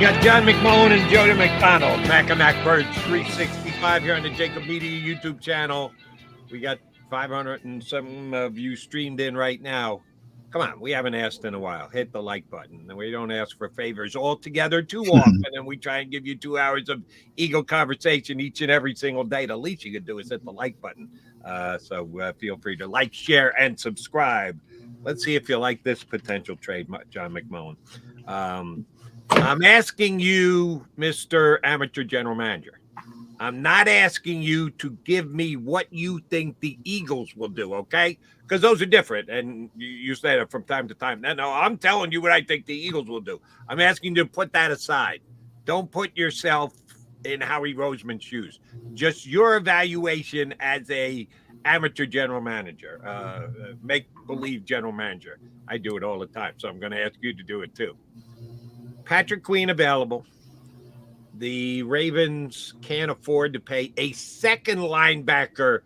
got John McMullen and Jody McDonald, Mac and Mac Birds 365 here on the JAKIB Media YouTube channel. We got 500 and some of you streamed in right now. Come on, we haven't asked in a while. Hit the like button. And we don't ask for favors altogether too often, and we try and give you 2 hours of Eagle conversation each and every single day. The least you can do is hit the like button. So feel free to like, share, and subscribe. Let's see if you like this potential trade, John McMullen. I'm asking you, Mr. Amateur General Manager. I'm not asking you to give me what you think the Eagles will do, okay? Because those are different, and you say that from time to time. No, I'm telling you what I think the Eagles will do. I'm asking you to put that aside. Don't put yourself in Howie Roseman's shoes. Just your evaluation as a amateur general manager, make-believe general manager. I do it all the time, so I'm going to ask you to do it too. Patrick Queen available. The Ravens can't afford to pay a second linebacker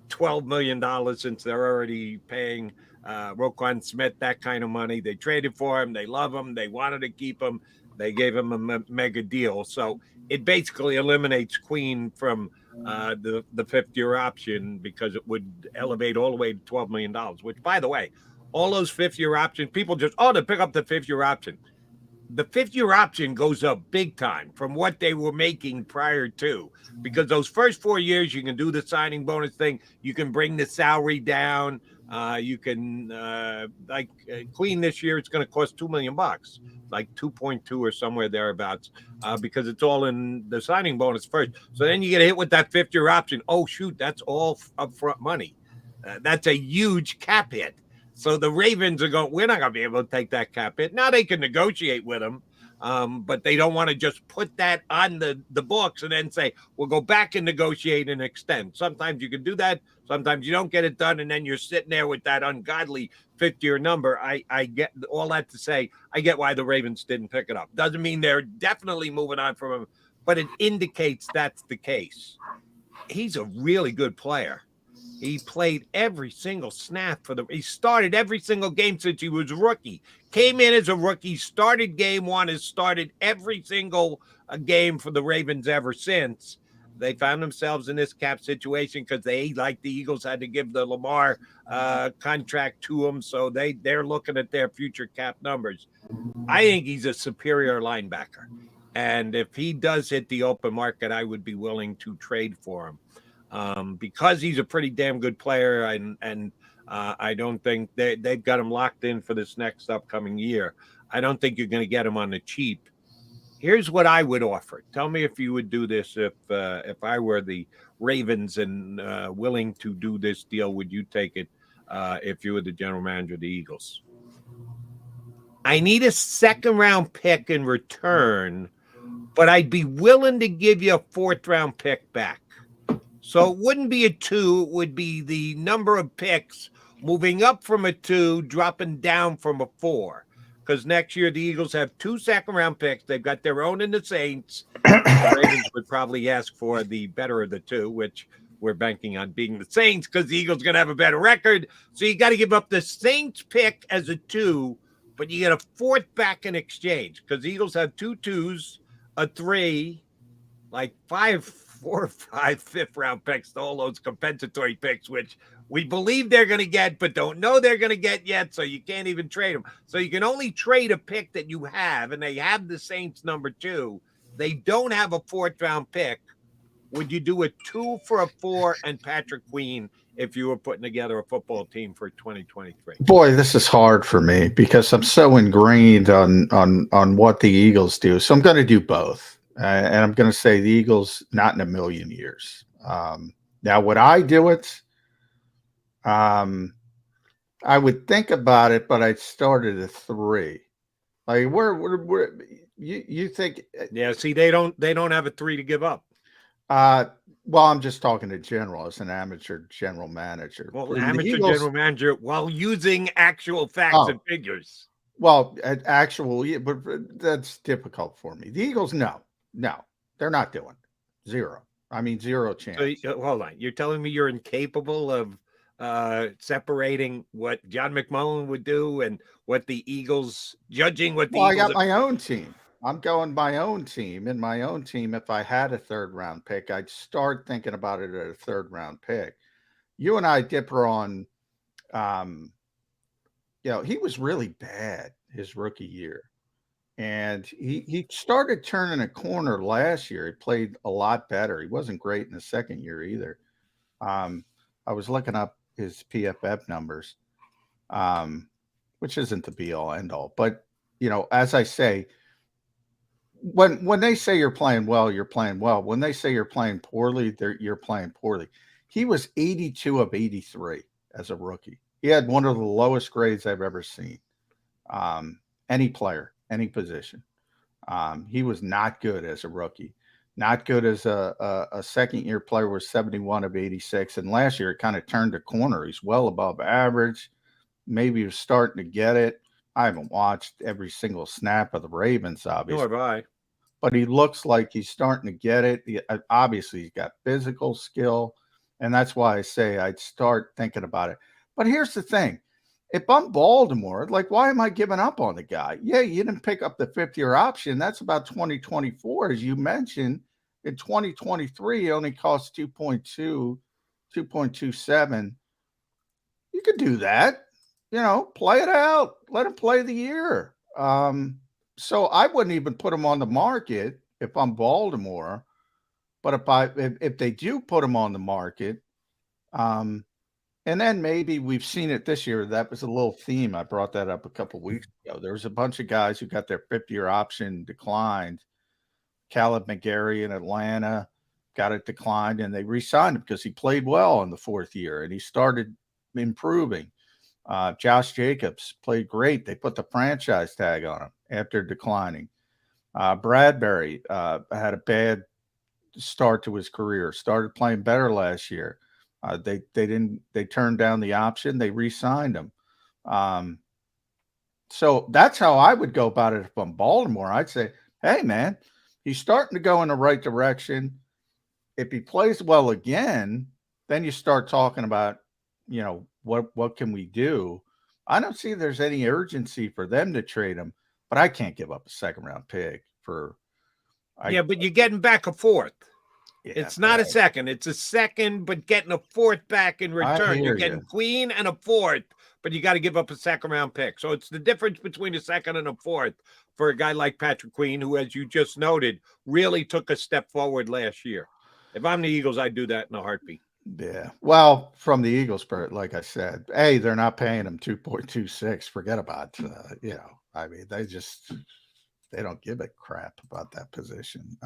$12 million since they're already paying Roquan Smith that kind of money. They traded for him. They love him. They wanted to keep him. They gave him a mega deal. So it basically eliminates Queen from the fifth-year option because it would elevate all the way to $12 million, which, by the way, all those fifth-year options, people just, they pick up the fifth-year option. The fifth-year option goes up big time from what they were making prior to, because those first 4 years, you can do the signing bonus thing. You can bring the salary down. You can, Queen this year, it's going to cost $2 million, like 2.2 or somewhere thereabouts, because it's all in the signing bonus first. So then you get hit with that fifth-year option. Oh, shoot, that's all upfront money. That's a huge cap hit. So the Ravens are going, we're not going to be able to take that cap hit. Now they can negotiate with them, but they don't want to just put that on the books and then say, we'll go back and negotiate and extend. Sometimes you can do that. Sometimes you don't get it done, and then you're sitting there with that ungodly fifth-year number. I get all that to say, I get why the Ravens didn't pick it up. Doesn't mean they're definitely moving on from him, but it indicates that's the case. He's a really good player. He played every single snap he started every single game since he was a rookie. Came in as a rookie, started game one, has started every single game for the Ravens ever since. They found themselves in this cap situation because they, like the Eagles, had to give the Lamar contract to him. So they're looking at their future cap numbers. I think he's a superior linebacker. And if he does hit the open market, I would be willing to trade for him. Because he's a pretty damn good player, and I don't think they've got him locked in for this next upcoming year. I don't think you're going to get him on the cheap. Here's what I would offer. Tell me if you would do this if I were the Ravens and willing to do this deal. Would you take it if you were the general manager of the Eagles? I need a second-round pick in return, but I'd be willing to give you a fourth-round pick back. So it wouldn't be a 2, it would be the number of picks moving up from a 2, dropping down from a 4. Because next year the Eagles have 2 second-round picks. They've got their own in the Saints. The Ravens would probably ask for the better of the 2, which we're banking on being the Saints because the Eagles are going to have a better record. So you got to give up the Saints pick as a 2, but you get a 4th back in exchange because the Eagles have 2 2s, a 3, like 4 or 5 fifth-round picks, all those compensatory picks, which we believe they're going to get, but don't know they're going to get yet, so you can't even trade them. So you can only trade a pick that you have, and they have the Saints number 2. They don't have a 4th-round pick. Would you do a 2 for a 4 and Patrick Queen if you were putting together a football team for 2023? Boy, this is hard for me because I'm so ingrained on what the Eagles do. So I'm going to do both. And I'm going to say the Eagles, not in a million years. Now, would I do it? I would think about it, but I'd start at a 3. Like, where you think? Yeah, see, they don't have a 3 to give up. Well, I'm just talking to general as an amateur general manager. Well, amateur general manager while using actual facts and figures. Well, actually, but that's difficult for me. The Eagles, no, they're not doing 0. I mean, 0 chance. So, hold on. You're telling me you're incapable of separating what John McMullen would do and what the Eagles, judging what the Well, Eagles I got my own team. I'm going my own team. In my own team, if I had a third round pick, I'd start thinking about it at a third round pick. You and I differ on, um, he was really bad his rookie year. And he started turning a corner last year. He played a lot better. He wasn't great in the second year either. Um, I was looking up his PFF numbers, um, which isn't the be all end all. But as I say, when they say you're playing well, you're playing well. When they say you're playing poorly, you're playing poorly. He was 82 of 83 as a rookie. He had one of the lowest grades I've ever seen. Any player, any position. He was not good as a rookie. Not good as a second year player, was 71 of 86. And last year it kind of turned a corner. He's well above average. Maybe he was starting to get it. I haven't watched every single snap of the Ravens, obviously. Nor have I. But he looks like he's starting to get it. Obviously, he's got physical skill. And that's why I say I'd start thinking about it. But here's the thing. If I'm Baltimore, like, why am I giving up on the guy? Yeah, you didn't pick up the fifth-year option. That's about 2024, as you mentioned. In 2023, it only cost 2.27. You could do that. Play it out. Let him play the year. So I wouldn't even put him on the market if I'm Baltimore. But if they do put him on the market, and then maybe we've seen it this year. That was a little theme. I brought that up a couple weeks ago. There was a bunch of guys who got their fifth-year option declined. Caleb McGarry in Atlanta got it declined, and they re-signed him because he played well in the fourth year, and he started improving. Josh Jacobs played great. They put the franchise tag on him after declining. Bradbury had a bad start to his career, started playing better last year. They turned down the option. They re-signed him. So that's how I would go about it if I'm Baltimore. I'd say, hey, man, he's starting to go in the right direction. If he plays well again, then you start talking about, what can we do? I don't see there's any urgency for them to trade him, but I can't give up a second-round pick for. But you're getting back a fourth. Yeah, it's not a second. It's a second, but getting a fourth back in return. You're getting Queen and a fourth, but you got to give up a second-round pick. So it's the difference between a second and a fourth for a guy like Patrick Queen, who, as you just noted, really took a step forward last year. If I'm the Eagles, I'd do that in a heartbeat. Yeah. Well, from the Eagles part, like I said, they're not paying him 2.26. Forget about, I mean, they don't give a crap about that position.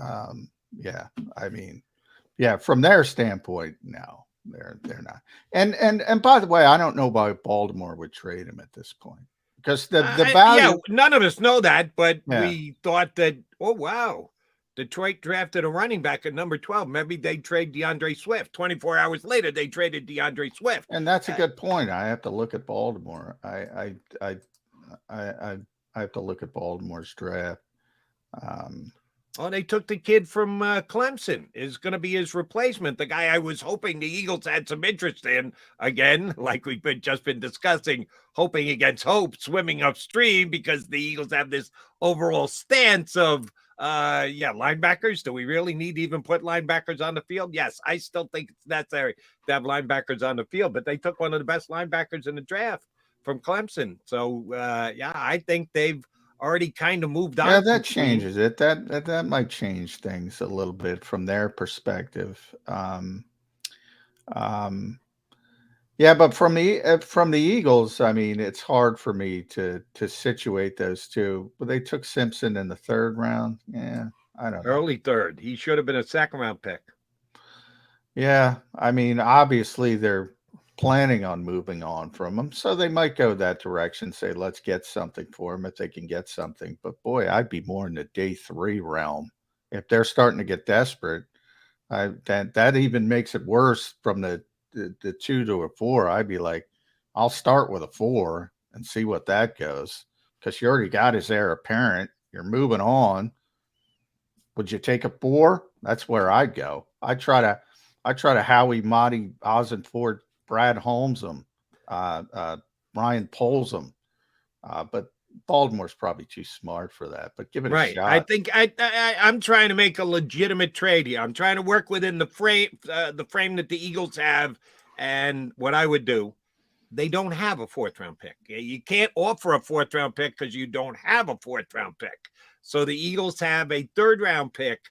From their standpoint, no, they're not. And by the way, I don't know why Baltimore would trade him at this point, because the value. Yeah, none of us know that, but we thought that, oh, wow, Detroit drafted a running back at number 12. Maybe they trade DeAndre Swift. 24 hours later, they traded DeAndre Swift. And that's a good point. I have to look at Baltimore. I have to look at Baltimore's draft. Well, they took the kid from Clemson. Is going to be his replacement. The guy I was hoping the Eagles had some interest in. Again, like we've just been discussing, hoping against hope, swimming upstream, because the Eagles have this overall stance of, linebackers. Do we really need to even put linebackers on the field? Yes, I still think it's necessary to have linebackers on the field, but they took one of the best linebackers in the draft from Clemson. So, I think they've already kind of moved on. Yeah, that changes it. That might change things a little bit from their perspective. But from the Eagles, I mean, it's hard for me to situate those two. But they took Simpson in the third round. Yeah, I don't know. Early third. He should have been a second-round pick. Yeah, I mean, obviously they're planning on moving on from him, so they might go that direction, say let's get something for him if they can get something. But boy, I'd be more in the day 3 realm if they're starting to get desperate. That even makes it worse from the 2 to a 4. I'd be like, I'll start with a 4 and see what that goes, because you already got his heir apparent. You're moving on. Would you take a 4? That's where I'd go. I try to Howie, Monty, Ossenford, Brad Holmes them, Ryan Poles them. But Baltimore's probably too smart for that, but give it a Right. shot. I think I'm trying to make a legitimate trade here. I'm trying to work within the frame that the Eagles have. And what I would do, they don't have a 4th-round pick. You can't offer a 4th-round pick because you don't have a 4th-round pick. So the Eagles have a 3rd-round pick.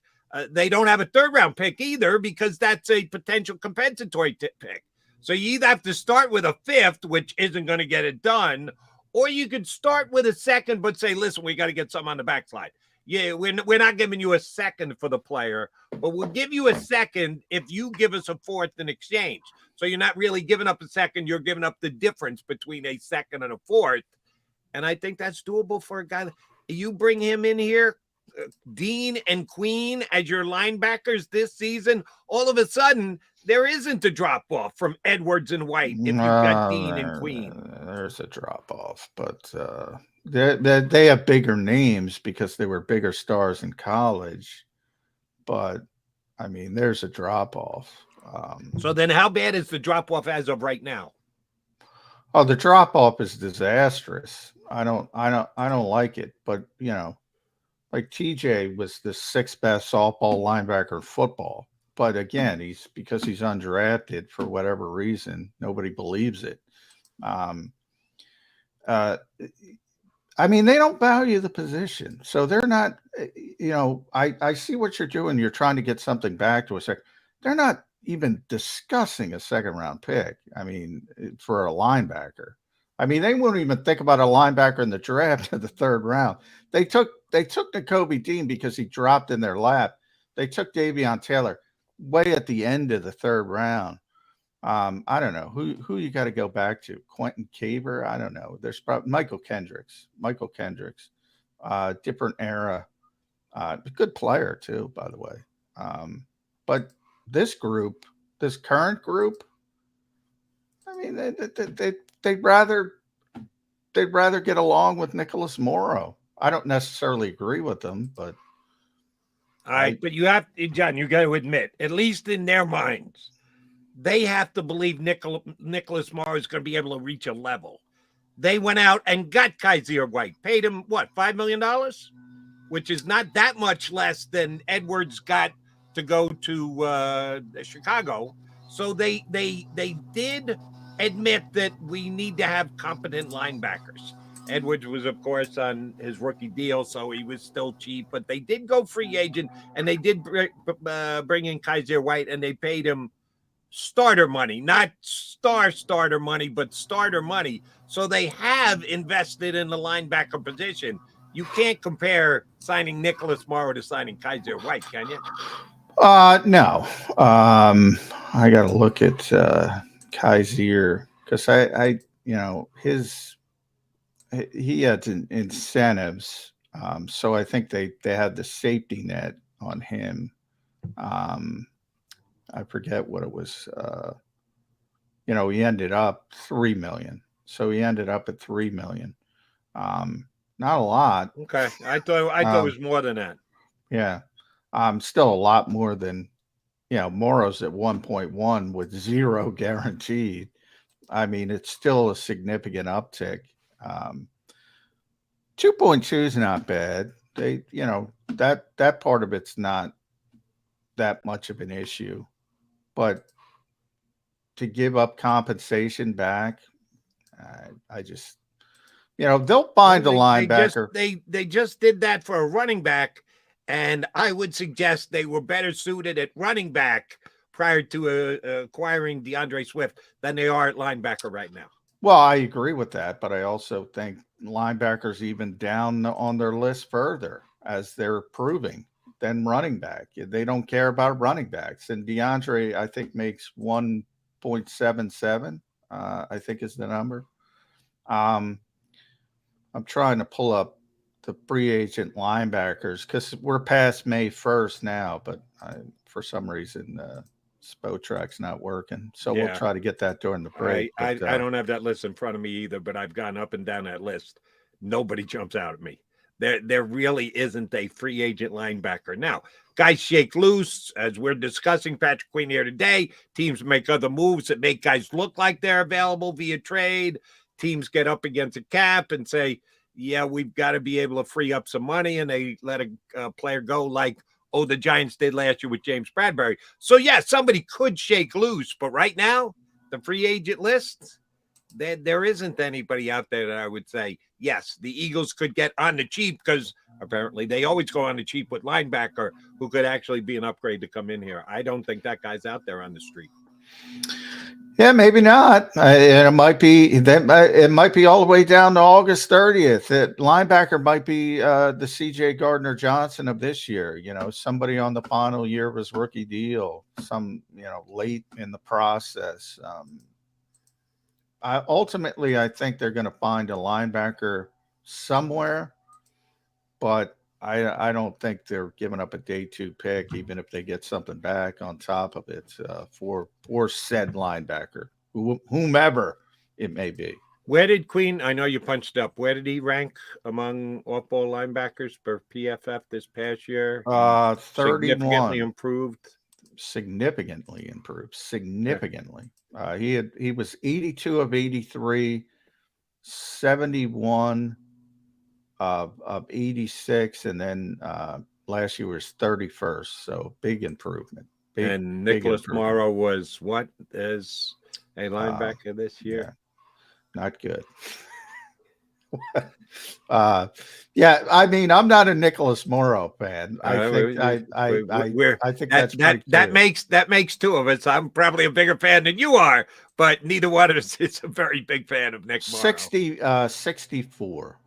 They don't have a 3rd-round pick either because that's a potential compensatory pick. So you either have to start with a 5th, which isn't going to get it done, or you could start with a 2nd, but say, listen, we got to get something on the backslide. Yeah, we're not giving you a 2nd for the player, but we'll give you a 2nd if you give us a 4th in exchange. So you're not really giving up a 2nd. You're giving up the difference between a 2nd and a 4th. And I think that's doable for a guy. You bring him in here, Dean and Queen as your linebackers this season, all of a sudden there isn't a drop off from Edwards and White if you've got Dean and Queen. There's a drop off, but they have bigger names because they were bigger stars in college. But I mean, there's a drop off. So then, how bad is the drop off as of right now? Oh, the drop off is disastrous. I don't like it. But you know, like TJ was the 6th best softball linebacker in football. But again, because he's undrafted for whatever reason, nobody believes it. I mean, they don't value the position, so they're not. You know, I see what you're doing. You're trying to get something back to a second. They're not even discussing a 2nd-round pick. I mean, for a linebacker. I mean, they wouldn't even think about a linebacker in the draft in the 3rd round. They took Nakobe Dean because he dropped in their lap. They took Davion Taylor way at the end of the 3rd round. I don't know who you got to go back to. Quentin Caver. I don't know. There's probably Michael Kendricks, different era, good player too, by the way. But this current group, I mean, they'd rather get along with Nicholas Morrow. I don't necessarily agree with them, but all right. But you have, John, you got to admit, at least in their minds, they have to believe Nicholas Morrow is going to be able to reach a level. They went out and got Kaiser White, paid him what, $5 million, which is not that much less than Edwards got to go to Chicago. So they did admit that we need to have competent linebackers. Edwards was, of course, on his rookie deal, so he was still cheap. But they did go free agent, and they did bring in Kaiser White, and they paid him starter money, not starter money, but starter money. So they have invested in the linebacker position. You can't compare signing Nicholas Morrow to signing Kaiser White, can you? No. I got to look at Kaiser because I you know, he had incentives. So I think they had the safety net on him. I forget what it was. You know, he ended up $3 million. So he ended up at $3 million. Not a lot. Okay. I thought it was more than that. Yeah. Still a lot more than, you know, Morrow's at 1.1 with 0 guaranteed. I mean, it's still a significant uptick. 2.2 is not bad. They, you know, that part of it's not that much of an issue, but to give up compensation back, I just, you know, they'll find a linebacker. They just did that for a running back, and I would suggest they were better suited at running back prior to acquiring DeAndre Swift than they are at linebacker right now. Well, I agree with that, but I also think linebackers even down on their list further as they're proving than running back. They don't care about running backs. And DeAndre, I think, makes 1.77, I think is the number. I'm trying to pull up the free agent linebackers because we're past May 1st now, but for some reason, Spotrack's not working. So we'll try to get that during the break. I don't have that list in front of me either, but I've gone up and down that list. Nobody jumps out at me. There really isn't a free agent linebacker. Now, guys shake loose. As we're discussing Patrick Queen here today, teams make other moves that make guys look like they're available via trade. Teams get up against a cap and say, yeah, we've got to be able to free up some money, and they let a player go like, oh, the Giants did last year with James Bradbury. So, yeah, somebody could shake loose. But right now, the free agent list, there isn't anybody out there that I would say, yes, the Eagles could get on the cheap, because apparently they always go on the cheap with linebacker who could actually be an upgrade to come in here. I don't think that guy's out there on the street. Yeah, maybe not. And it might be that it might be all the way down to August 30th. That linebacker might be the C.J. Gardner Johnson of this year. You know, somebody on the final year of his rookie deal. Some late in the process. Ultimately, I think they're going to find a linebacker somewhere, but I don't think they're giving up a day 2 pick, even if they get something back on top of it for said linebacker, whomever it may be. Where did Queen? I know you punched up. Where did he rank among off-ball linebackers per PFF this past year? 31. Significantly improved. Significantly. He was 82 of 83, 71 of 86, and then last year was 31st. So big improvement. And Nicholas Morrow was what as a linebacker this year? Yeah, not good. Yeah, I mean, I'm not a Nicholas Morrow fan. I think that makes two of us. I'm probably a bigger fan than you are, but neither one of us is a very big fan of Nick Morrow. 64.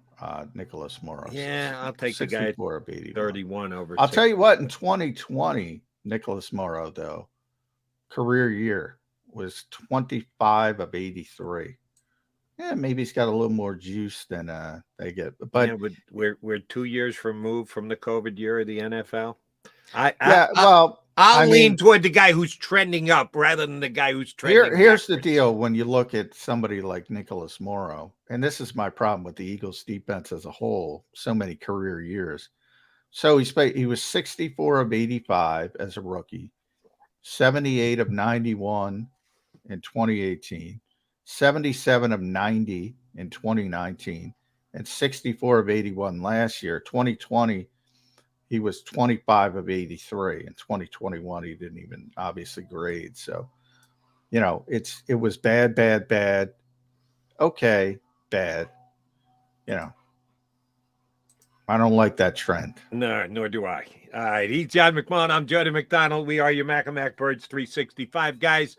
Nicholas Morrow. Yeah, I'll take the guy 31 over. I'll tell you what, in 2020, Nicholas Morrow, though, career year was 25 of 83. Yeah, maybe he's got a little more juice than they get. But yeah, we're 2 years removed from the COVID year of the NFL. I'll lean toward the guy who's trending up rather than the guy who's trending. Here's the deal: when you look at somebody like Nicholas Morrow, and this is my problem with the Eagles' defense as a whole, so many career years. So he was 64 of 85 as a rookie, 78 of 91 in 2018, 77 of 90 in 2019, and 64 of 81 last year. 2020. He was 25 of 83. In 2021, he didn't even obviously grade. So, it was bad. Okay, bad. I don't like that trend. No, nor do I. All right, he's John McMullen. I'm Jody McDonald. We are your Mac Birds 365 guys.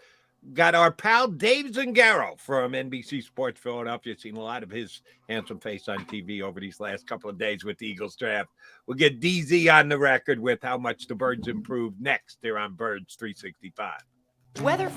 Got our pal Dave Zingaro from NBC Sports Philadelphia. Seen a lot of his handsome face on TV over these last couple of days with the Eagles draft. We'll get DZ on the record with how much the Birds improved next here on Birds 365. Weather